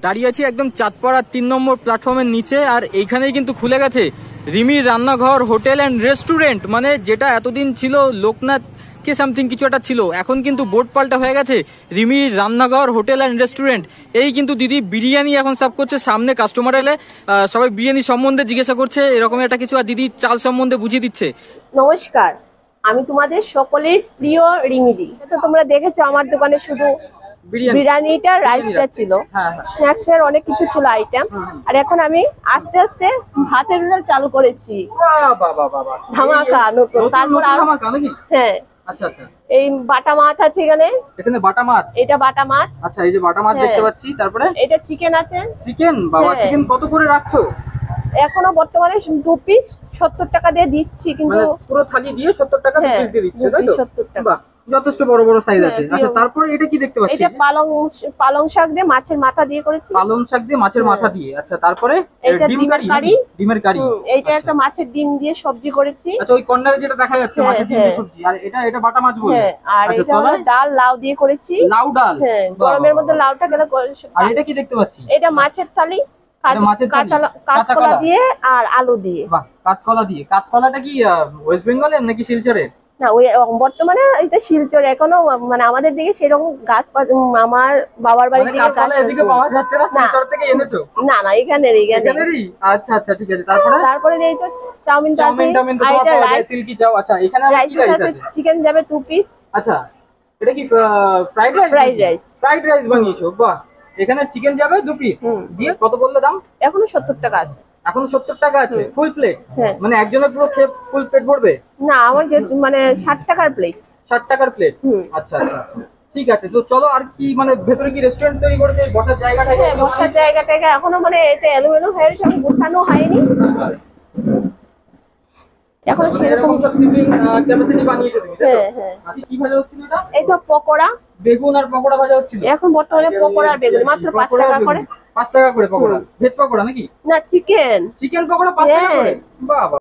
দাঁড়িয়ে আছি একদম চাঁদপাড়া 3 নম্বর প্ল্যাটফর্মের নিচে। আর এইখানেই কিন্তু খুলে গেছে রিমির রান্নাঘর হোটেল অ্যান্ড রেস্টুরেন্ট, মানে যেটা এতদিন ছিল লোকনাথ কে সামথিং কিছু একটা ছিল, এখন কিন্তু বোর্ড পাল্টা হয়ে গেছে রিমির রান্নাঘর হোটেল অ্যান্ড রেস্টুরেন্ট। এই কিন্তু দিদি বিরিয়ানি এখন সার্ভ করছে, সামনে কাস্টমার এলে সবাই বিরিয়ানি সম্বন্ধে জিজ্ঞাসা করছে এরকম একটা কিছু, আর দিদি চাল সম্বন্ধে বুঝিয়ে দিচ্ছে। নমস্কার, আমি তোমাদের সকলের প্রিয় রিমিদি। তো তোমরা দেখেছো আমার দোকানে শুধু বিরিয়ানিটা রাইসটা ছিল, স্ন্যাক্স এর অনেক কিছু ছিল আইটেম। আর এখন আমি আস্তে আস্তে ভাতের হোটেল চালু করেছি, ধামাকা নতুন। তারপর হ্যাঁ, আচ্ছা আচ্ছা, এই বাটা মাছ আছে এখানে, বাটা মাছ, এটা বাটা মাছ। আচ্ছা, এই যে বাটা মাছ দেখতে পাচ্ছি। তারপরে এটা চিকেন আছে। চিকেন, বাবা চিকেন কত করে রাখছো? এখনো বর্তমানে 2 পিস 70 টাকা দিয়ে দিচ্ছি, কিন্তু পুরো থালি দিয়ে 70 টাকা দিয়ে দিচ্ছে, তাই তো? 70 টাকা, যথেষ্ট বড় বড় সাইজ আছে। আচ্ছা, তারপরে এটা কি দেখতে পাচ্ছি? এটা পালং শাক দিয়ে মাছের মাথা দিয়ে করেছি। পালং শাক দিয়ে মাছের মাথা দিয়ে, আচ্ছা। তারপরে ডিমের কারি, এইটা একটা মাছের ডিম দিয়ে সবজি করেছি। আচ্ছা, ওই কর্নারে যেটা দেখা যাচ্ছে মাছের ডিম দিয়ে সবজি, আর এটা বাটা মাছ বলে। আর এটা হলো ডাল, লাউ দিয়ে করেছি। লাউ ডাল, হ্যাঁ, গরমের মধ্যে লাউটা গেলে। আর এটা কি দেখতে পাচ্ছি? এটা মাছের থালি, কাঁচকলা দিয়ে আর আলু দিয়ে। বাহ, কাঁচকলা দিয়ে। কাঁচকলাটা কি ওয়েস্ট বেঙ্গলের নাকি শিলচরের? না, ওই বর্তমানে এটা শিলচর, এখনো মানে আমাদের দিকে সেরকম গাছ, আমার বাবার বাড়ির দিকে গাছ এদিকে পাওয়া যাচ্ছে না, শিলচর থেকে এনেছো? না না, এখানেরই। আচ্ছা আচ্ছা, ঠিক আছে। তারপরে এই তো চাউমিন তো আছে, আর রাইস, সিল্কি চাও। আচ্ছা, এখানে রাইস আছে, চিকেন যাবে 2 পিস। আচ্ছা, এটা কি ফ্রাইড রাইস বানিয়েছো? বাহ, এখানে চিকেন যাবে 2 পিস দিয়ে। কত বললে দাম? এখনো 70 টাকা আছে। এখনো 70 টাকা আছে ফুল প্লেট? মানে একজনের পুরো খেয়ে ফুল প্লেট ভরবে? না, আমার মানে 60 টাকার প্লেট। 60 টাকার প্লেট, আচ্ছা আচ্ছা, ঠিক আছে। তো চলো, আর কি মানে ভেতরে কি রেস্টুরেন্ট তৈরি করেছে? বসার জায়গাটা? হ্যাঁ, বসার জায়গাটা এখনো মানে এটা এলোমেলো হয়ে গেছে, গোছানো হয়নি এখন সেরকম। সব সিটিং ক্যাপাসিটি বানিয়েছো তুমি, তাই তো? হ্যাঁ। আজকে কি ভাজা হচ্ছিল এটা? এটা পকোড়া, বেগুন আর পকোড়া ভাজা হচ্ছিল। এখন বর্তমানে পকোড়া আর বেগুন মাত্র 5 টাকা করে। 5 টাকা করে পকোড়া? ভেজ পকোড়া নাকি? না, চিকেন পকোড়া 5 টাকা করে। বাহ।